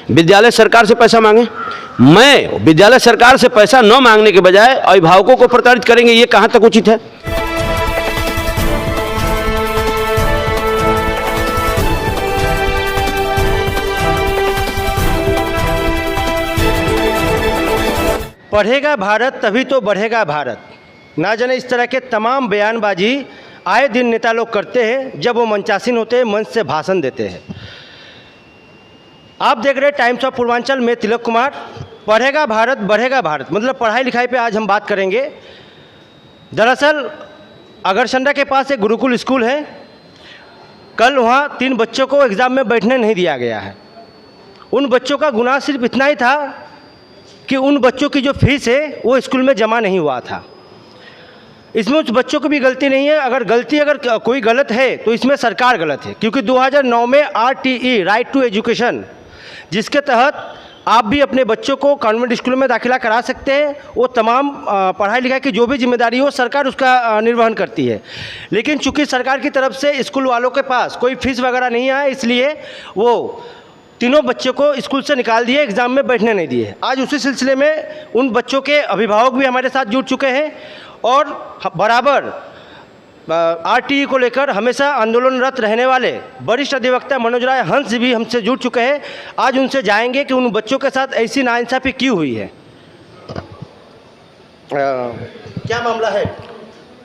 विद्यालय सरकार से पैसा मांगे? मैं विद्यालय सरकार से पैसा न मांगने के बजाय अभिभावकों को प्रताड़ित करेंगे, ये कहाँ तक उचित है? पढ़ेगा भारत तभी तो बढ़ेगा भारत। ना जाने इस तरह के तमाम बयानबाजी आए दिन नेता लोग करते हैं जब वो मंचासीन होते हैं, मंच से भाषण देते हैं। आप देख रहे हैं टाइम्स ऑफ पूर्वांचल में तिलक कुमार। पढ़ेगा भारत बढ़ेगा भारत, मतलब पढ़ाई लिखाई पे आज हम बात करेंगे। दरअसल अगरसंडा के पास एक गुरुकुल स्कूल है। कल वहाँ 3 बच्चों को एग्ज़ाम में बैठने नहीं दिया गया है। उन बच्चों का गुनाह सिर्फ इतना ही था कि उन बच्चों की जो फीस है वो स्कूल में जमा नहीं हुआ था। इसमें उस बच्चों की भी गलती नहीं है। अगर कोई गलत है तो इसमें सरकार गलत है, क्योंकि 2009 में RTE राइट टू एजुकेशन, जिसके तहत आप भी अपने बच्चों को कॉन्वेंट स्कूल में दाखिला करा सकते हैं, वो तमाम पढ़ाई लिखाई की जो भी जिम्मेदारी हो सरकार उसका निर्वहन करती है। लेकिन चूंकि सरकार की तरफ से स्कूल वालों के पास कोई फीस वगैरह नहीं आया, इसलिए वो तीनों बच्चों को स्कूल से निकाल दिए, एग्ज़ाम में बैठने नहीं दिए। आज उसी सिलसिले में उन बच्चों के अभिभावक भी हमारे साथ जुड़ चुके हैं और बराबर RTE को लेकर हमेशा आंदोलनरत रहने वाले वरिष्ठ अधिवक्ता मनोज राय हंस भी हमसे जुड़ चुके हैं। आज उनसे जाएंगे कि उन बच्चों के साथ ऐसी नाइंसाफ़ी क्यों हुई है, क्या मामला है।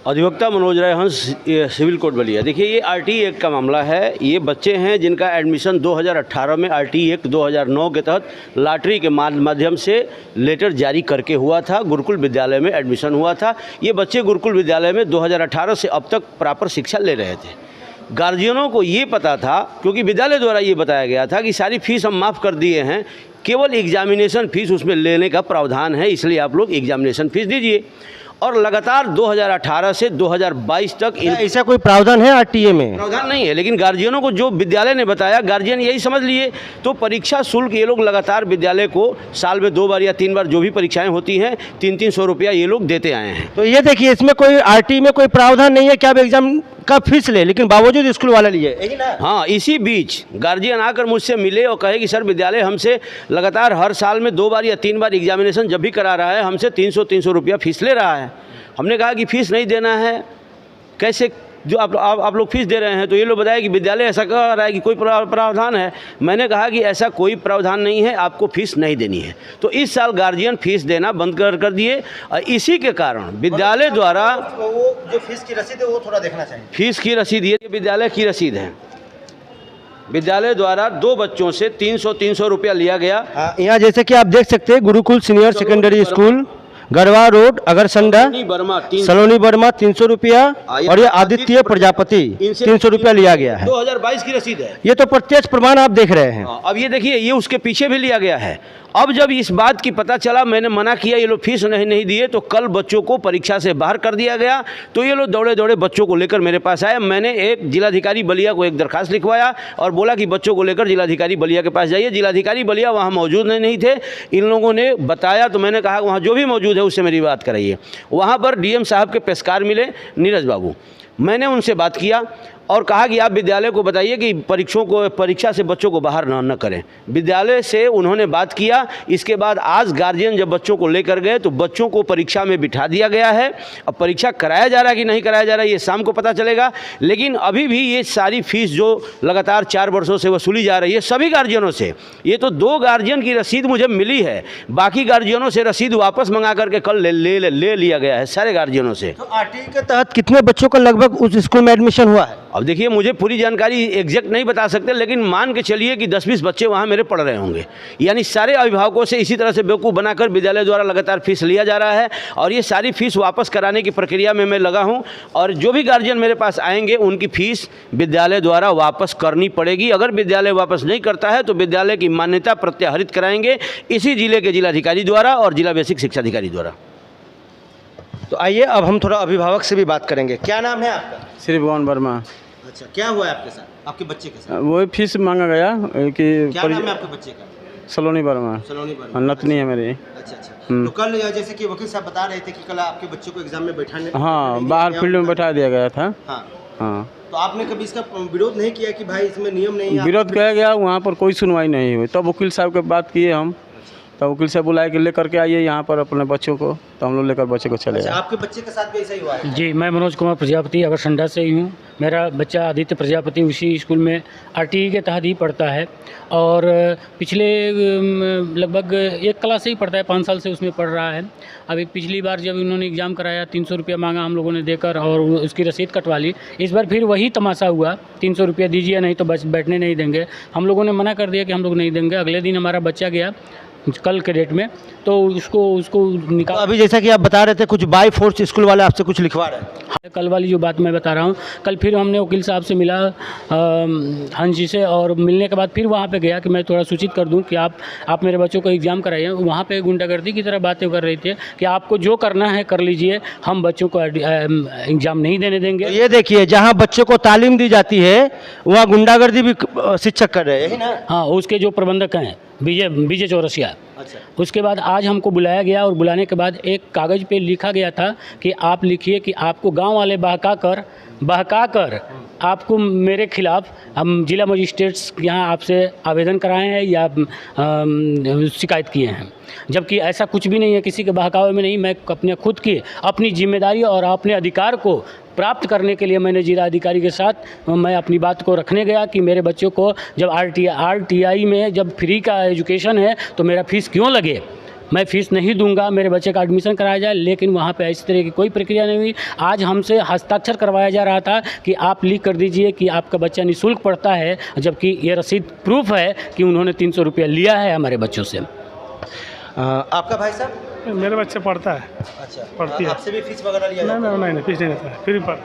अधिवक्ता मनोज राय हंस, सिविल कोर्ट बलिया। देखिए, ये RTE एक्ट का मामला है। ये बच्चे हैं जिनका एडमिशन 2018 में RTE एक्ट 2009 के तहत लॉटरी के माध्यम से लेटर जारी करके हुआ था। गुरुकुल विद्यालय में एडमिशन हुआ था। ये बच्चे गुरुकुल विद्यालय में 2018 से अब तक प्रॉपर शिक्षा ले रहे थे। गार्जियनों को ये पता था, क्योंकि विद्यालय द्वारा ये बताया गया था कि सारी फीस हम माफ़ कर दिए हैं, केवल एग्जामिनेशन फ़ीस उसमें लेने का प्रावधान है, इसलिए आप लोग एग्जामिनेशन फ़ीस दीजिए। और लगातार 2018 से 2022 तक ऐसा कोई प्रावधान है RTE में? प्रावधान नहीं है, लेकिन गार्जियनों को जो विद्यालय ने बताया, गार्जियन यही समझ लिए। तो परीक्षा शुल्क ये लोग लगातार विद्यालय को साल में 2 बार या 3 बार जो भी परीक्षाएं होती हैं 300-300 रुपया ये लोग देते आए हैं। तो ये देखिए, इसमें कोई RTE में कोई प्रावधान नहीं है कि आप एग्जाम का फीस ले, लेकिन बावजूद स्कूल वाला लिए। हाँ, इसी बीच गार्जियन आकर मुझसे मिले और कहे कि सर, विद्यालय हमसे लगातार हर साल में 2 बार या 3 बार एग्जामिनेशन जब भी करा रहा है, हमसे 300 रुपया फीस ले रहा है। हमने कहा कि फ़ीस नहीं देना है, कैसे जो आप लोग फीस दे रहे हैं? तो ये लोग बताया कि विद्यालय ऐसा कह रहा है कि कोई प्रावधान है। मैंने कहा कि ऐसा कोई प्रावधान नहीं है, आपको फ़ीस नहीं देनी है। तो इस साल गार्जियन फ़ीस देना बंद कर दिए और इसी के कारण विद्यालय द्वारा वो जो फीस की रसीद है वो थोड़ा देखना चाहिए। फीस की रसीद, ये विद्यालय की रसीद है। विद्यालय द्वारा 2 बच्चों से 300 रुपया लिया गया। यहाँ जैसे कि आप देख सकते हैं, गुरुकुल सीनियर सेकेंडरी स्कूल, गरवा रोड, अगरसंडा, सलोनी वर्मा 300 रुपया, और ये आदित्य प्रजापति 300 रुपया लिया गया है। 2022 की रसीद है। ये तो प्रत्यक्ष प्रमाण आप देख रहे हैं। अब ये देखिए, ये उसके पीछे भी लिया गया है। अब जब इस बात की पता चला, मैंने मना किया, ये लोग फीस नहीं दिए, तो कल बच्चों को परीक्षा से बाहर कर दिया गया। तो ये लोग दौड़े बच्चों को लेकर मेरे पास आए। मैंने एक जिलाधिकारी बलिया को एक दरखास्त लिखवाया और बोला कि बच्चों को लेकर जिलाधिकारी बलिया के पास जाइए। जिलाधिकारी बलिया वहाँ मौजूद नहीं थे। इन लोगों ने बताया, तो मैंने कहा वहाँ जो भी मौजूद है उससे मेरी बात कराइए। वहाँ पर DM साहब के पेशकार मिले, नीरज बाबू। मैंने उनसे बात किया और कहा कि आप विद्यालय को बताइए कि परीक्षा से बच्चों को बाहर न करें। विद्यालय से उन्होंने बात किया। इसके बाद आज गार्जियन जब बच्चों को लेकर गए तो बच्चों को परीक्षा में बिठा दिया गया है। अब परीक्षा कराया जा रहा है कि नहीं कराया जा रहा है ये शाम को पता चलेगा। लेकिन अभी भी ये सारी फीस जो लगातार 4 वर्षों से वसूली जा रही है सभी गार्जियनों से, ये तो 2 गार्जियन की रसीद मुझे मिली है, बाकी गार्जियनों से रसीद वापस मंगा करके कल ले लिया गया है सारे गार्जियनों से। तो RTE के तहत कितने बच्चों का लगभग उस स्कूल में एडमिशन हुआ है? अब देखिए, मुझे पूरी जानकारी एग्जैक्ट नहीं बता सकते, लेकिन मान के चलिए कि 10-20 बच्चे वहाँ मेरे पढ़ रहे होंगे। यानी सारे अभिभावकों से इसी तरह से बेवकूफ़ बनाकर विद्यालय द्वारा लगातार फीस लिया जा रहा है और ये सारी फीस वापस कराने की प्रक्रिया में मैं लगा हूँ। और जो भी गार्जियन मेरे पास आएंगे उनकी फ़ीस विद्यालय द्वारा वापस करनी पड़ेगी। अगर विद्यालय वापस नहीं करता है तो विद्यालय की मान्यता प्रत्याहरित कराएंगे इसी जिले के जिलाधिकारी द्वारा और जिला बेसिक शिक्षा अधिकारी द्वारा। तो आइए अब हम थोड़ा अभिभावक से भी बात करेंगे। क्या नाम है आपका? श्री भुवन वर्मा। अच्छा, क्या हुआ है आपके साथ, आपके बच्चे के साथ? वही फीस मांगा गया कि क्या नाम है आपके बच्चे का? सलोनी वर्मा। सलोनी वर्मा। नतनी है मेरी। अच्छा। तो कल जैसे कि वकील साहब बता रहे थे कि कल आपके बच्चे को एग्जाम में बैठाने, हाँ, बाहर फील्ड में बैठा दिया गया था। हाँ, हाँ। तो आपने कभी इसका विरोध नहीं किया कि भाई इसमें नियम नहीं है? विरोध किया गया, वहाँ पर कोई सुनवाई नहीं हुई। तब वकील साहब के बात किए हम, तब वकील साहब बुलाए कि लेकर के आइए यहाँ पर अपने बच्चों को, तो हम लोग लेकर बच्चे को चले अच्छा, गए। आपके बच्चे के साथ भी ऐसा ही हुआ है? जी, मैं मनोज कुमार प्रजापति अगरसंडा से ही हूँ। मेरा बच्चा आदित्य प्रजापति उसी स्कूल में आरटीई के तहत ही पढ़ता है और पिछले लगभग एक क्लास से ही पढ़ता है, 5 साल से उसमें पढ़ रहा है। अभी पिछली बार जब उन्होंने एग्ज़ाम कराया 300 रुपया मांगा हम लोगों ने देकर और उसकी रसीद कटवा ली। इस बार फिर वही तमाशा हुआ, 300 रुपया दीजिए नहीं तो बस बैठने नहीं देंगे। हम लोगों ने मना कर दिया कि हम लोग नहीं देंगे। अगले दिन हमारा बच्चा गया कल के डेट में, तो उसको तो निकाल। अभी जैसा कि आप बता रहे थे कुछ बाय फोर्स स्कूल वाले आपसे कुछ लिखवा रहे हैं। कल वाली जो बात मैं बता रहा हूँ, कल फिर हमने वकील साहब से मिला हंस जी से, और मिलने के बाद फिर वहाँ पे गया कि मैं थोड़ा सूचित कर दूँ कि आप मेरे बच्चों को एग्ज़ाम कराइए। वहाँ पे गुंडागर्दी की तरह बातें कर रही थी कि आपको जो करना है कर लीजिए, हम बच्चों को एग्ज़ाम नहीं देने देंगे। तो ये देखिए, जहाँ बच्चों को तालीम दी जाती है वहाँ गुंडागर्दी भी शिक्षक कर रहे हैं, यही ना? हाँ, उसके जो प्रबंधक हैं विजय चौरसिया। अच्छा। उसके बाद आज हमको बुलाया गया और बुलाने के बाद एक कागज़ पे लिखा गया था कि आप लिखिए कि आपको गांव वाले बहका कर आपको मेरे खिलाफ हम जिला मजिस्ट्रेट्स यहाँ आपसे आवेदन कराए हैं या शिकायत किए हैं, जबकि ऐसा कुछ भी नहीं है, किसी के बहकावे में नहीं। मैं अपने खुद की अपनी जिम्मेदारी और अपने अधिकार को प्राप्त करने के लिए मैंने जिला अधिकारी के साथ मैं अपनी बात को रखने गया कि मेरे बच्चों को जब आरटीआई में जब फ्री का एजुकेशन है तो मेरा फ़ीस क्यों लगे, मैं फ़ीस नहीं दूंगा, मेरे बच्चे का एडमिशन कराया जाए। लेकिन वहाँ पे इस तरह की कोई प्रक्रिया नहीं हुई। आज हमसे हस्ताक्षर करवाया जा रहा था कि आप लिख कर दीजिए कि आपका बच्चा निःशुल्क पढ़ता है, जबकि ये रसीद प्रूफ है कि उन्होंने 300 रुपया लिया है हमारे बच्चों से। आपका भाई साहब? मेरे बच्चे पढ़ता है। अच्छा, पढ़ती है। आपसे भी फीस वगैरह लिया नहीं जाता है? नहीं फीस नहीं देता है, फ्री पढ़।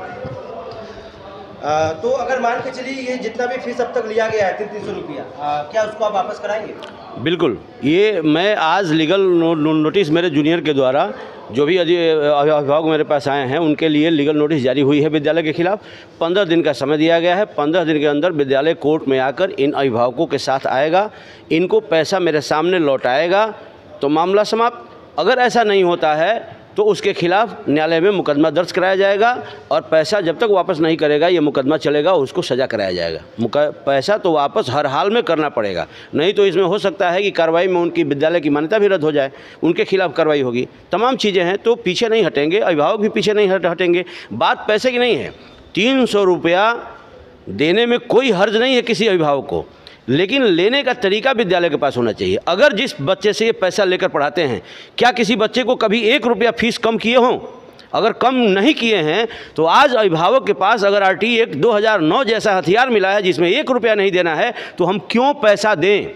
तो अगर मान के चलिए ये जितना भी फीस अब तक लिया गया है 300 रुपया, क्या उसको आप वापस कराएंगे? बिल्कुल, ये मैं आज लीगल नोटिस मेरे जूनियर के द्वारा जो भी अभिभावक मेरे पास आए हैं उनके लिए लीगल नोटिस जारी हुई है विद्यालय के खिलाफ। 15 दिन का समय दिया गया है। 15 दिन के अंदर विद्यालय कोर्ट में आकर इन अभिभावकों के साथ आएगा, इनको पैसा मेरे सामने लौटाएगा तो मामला समाप्त। अगर ऐसा नहीं होता है तो उसके खिलाफ न्यायालय में मुकदमा दर्ज कराया जाएगा और पैसा जब तक वापस नहीं करेगा ये मुकदमा चलेगा, उसको सज़ा कराया जाएगा। पैसा तो वापस हर हाल में करना पड़ेगा, नहीं तो इसमें हो सकता है कि कार्रवाई में उनकी विद्यालय की मान्यता भी रद्द हो जाए, उनके खिलाफ कार्रवाई होगी। तमाम चीज़ें हैं, तो पीछे नहीं हटेंगे, अभिभावक भी पीछे नहीं हटेंगे। बात पैसे की नहीं है, 300 रुपया देने में कोई हर्ज नहीं है किसी अभिभावक को, लेकिन लेने का तरीका विद्यालय के पास होना चाहिए। अगर जिस बच्चे से ये पैसा लेकर पढ़ाते हैं, क्या किसी बच्चे को कभी 1 रुपया फीस कम किए हों? अगर कम नहीं किए हैं तो आज अभिभावक के पास अगर आरटीई एक्ट 2009 जैसा हथियार मिला है जिसमें 1 रुपया नहीं देना है, तो हम क्यों पैसा दें?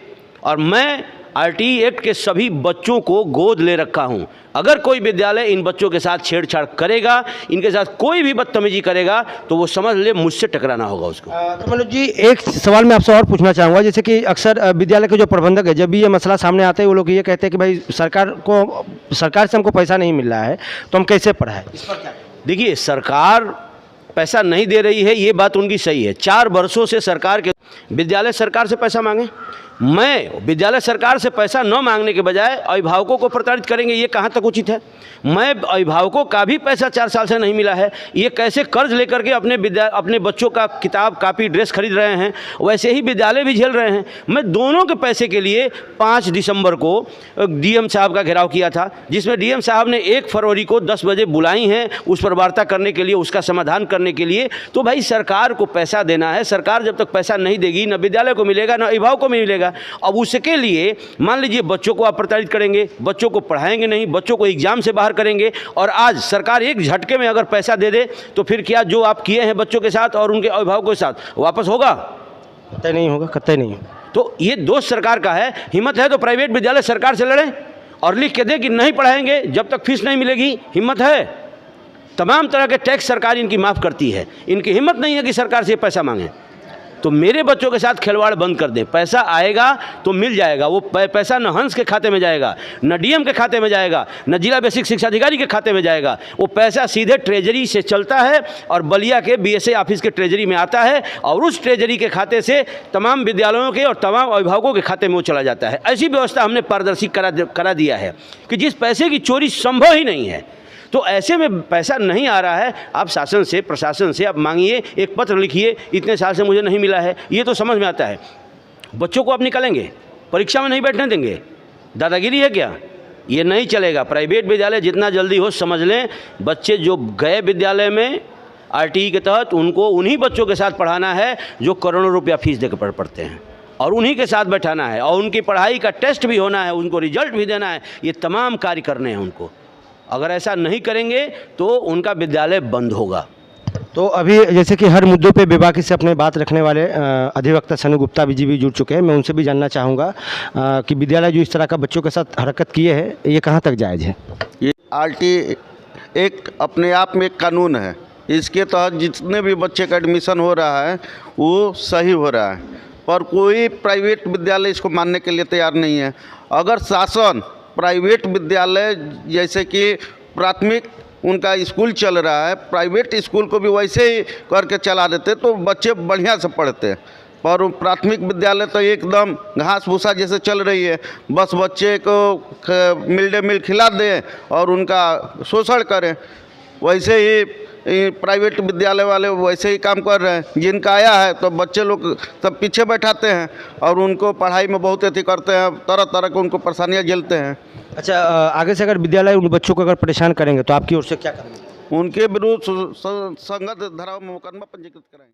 और मैं आरटीई एक्ट के सभी बच्चों को गोद ले रखा हूं। अगर कोई विद्यालय इन बच्चों के साथ छेड़छाड़ करेगा, इनके साथ कोई भी बदतमीजी करेगा, तो वो समझ ले मुझसे टकराना होगा उसको। तो मनोज जी, एक सवाल मैं आपसे और पूछना चाहूँगा, जैसे कि अक्सर विद्यालय के जो प्रबंधक है, जब भी ये मसला सामने आता है वो लोग ये कहते हैं कि भाई सरकार से हमको पैसा नहीं मिल रहा है तो हम कैसे पढ़ाएं? इस पर क्या? देखिए, सरकार पैसा नहीं दे रही है, ये बात उनकी सही है। 4 वर्षों से सरकार के विद्यालय सरकार से पैसा मांगे, मैं विद्यालय सरकार से पैसा न मांगने के बजाय अभिभावकों को प्रताड़ित करेंगे, ये कहाँ तक उचित है? मैं अभिभावकों का भी पैसा 4 साल से नहीं मिला है, ये कैसे कर्ज लेकर के अपने बच्चों का किताब कापी ड्रेस खरीद रहे हैं, वैसे ही विद्यालय भी झेल रहे हैं। मैं दोनों के पैसे के लिए 5 दिसंबर को डीएम साहब का घेराव किया था, जिसमें डीएम साहब ने 1 फरवरी को 10 बजे बुलाई हैं उस पर वार्ता करने के लिए, उसका समाधान करने के लिए। तो भाई सरकार को पैसा देना है, सरकार जब तक पैसा नहीं देगी न विद्यालय को मिलेगा न अभिभावक को मिलेगा। अब उसके लिए मान लीजिए बच्चों को आप प्रताड़ित करेंगे, बच्चों को पढ़ाएंगे नहीं, बच्चों को एग्जाम से बाहर करेंगे, और आज सरकार एक झटके में अगर पैसा दे दे तो फिर क्या जो आप किए हैं बच्चों के साथ और उनके अभिभावकों के साथ वापस होगा? कतई नहीं होगा, कतई नहीं होगा। तो ये दोष सरकार का है। हिम्मत है तो प्राइवेट विद्यालय सरकार से लड़ें और लिख के दें कि नहीं पढ़ाएंगे जब तक फीस नहीं मिलेगी। हिम्मत है, तमाम तरह के टैक्स सरकार इनकी माफ़ करती है, इनकी हिम्मत नहीं है कि सरकार से पैसा मांगें। तो मेरे बच्चों के साथ खिलवाड़ बंद कर दें। पैसा आएगा तो मिल जाएगा, वो पैसा न हंस के खाते में जाएगा, न डीएम के खाते में जाएगा, न जिला बेसिक शिक्षा अधिकारी के खाते में जाएगा। वो पैसा सीधे ट्रेजरी से चलता है और बलिया के बीएसए ऑफिस के ट्रेजरी में आता है और उस ट्रेजरी के खाते से तमाम विद्यालयों के और तमाम अभिभावकों के खाते में वो चला जाता है। ऐसी व्यवस्था हमने पारदर्शी करा दिया है कि जिस पैसे की चोरी संभव ही नहीं है। तो ऐसे में पैसा नहीं आ रहा है, आप शासन से, प्रशासन से आप मांगिए, एक पत्र लिखिए, इतने साल से मुझे नहीं मिला है, ये तो समझ में आता है। बच्चों को आप निकालेंगे, परीक्षा में नहीं बैठने देंगे, दादागिरी है क्या? ये नहीं चलेगा। प्राइवेट विद्यालय जितना जल्दी हो, समझ लें, बच्चे जो गए विद्यालय में आरटीई के तहत, उनको उन्हीं बच्चों के साथ पढ़ाना है जो करोड़ों रुपया फीस देकर पढ़ते हैं, और उन्हीं के साथ बैठाना है, और उनकी पढ़ाई का टेस्ट भी होना है, उनको रिजल्ट भी देना है, ये तमाम कार्य करने हैं उनको। अगर ऐसा नहीं करेंगे तो उनका विद्यालय बंद होगा। तो अभी जैसे कि हर मुद्दों पे बेबाकी से अपने बात रखने वाले अधिवक्ता सनु गुप्ता जी भी जुड़ चुके हैं, मैं उनसे भी जानना चाहूँगा कि विद्यालय जो इस तरह का बच्चों के साथ हरकत किए हैं, ये कहाँ तक जायज़ है? ये आरटीई एक अपने आप में एक कानून है, इसके तहत जितने भी बच्चे का एडमिशन हो रहा है वो सही हो रहा है, पर कोई प्राइवेट विद्यालय इसको मानने के लिए तैयार नहीं है। अगर शासन प्राइवेट विद्यालय जैसे कि प्राथमिक उनका स्कूल चल रहा है, प्राइवेट स्कूल को भी वैसे ही करके चला देते तो बच्चे बढ़िया से पढ़ते हैं, पर प्राथमिक विद्यालय तो एकदम घास भूसा जैसे चल रही है, बस बच्चे को मिड डे मील खिला दें और उनका शोषण करें। वैसे ही प्राइवेट विद्यालय वाले वैसे ही काम कर रहे हैं। जिनका आया है तो बच्चे लोग सब पीछे बैठाते हैं और उनको पढ़ाई में बहुत अति करते हैं, तरह तरह के उनको परेशानियां झेलते हैं। अच्छा, आगे से अगर विद्यालय उन बच्चों को अगर परेशान करेंगे तो आपकी ओर से क्या करेंगे? उनके विरुद्ध संगत धाराओं में मुकदमा पंजीकृत कराएंगे।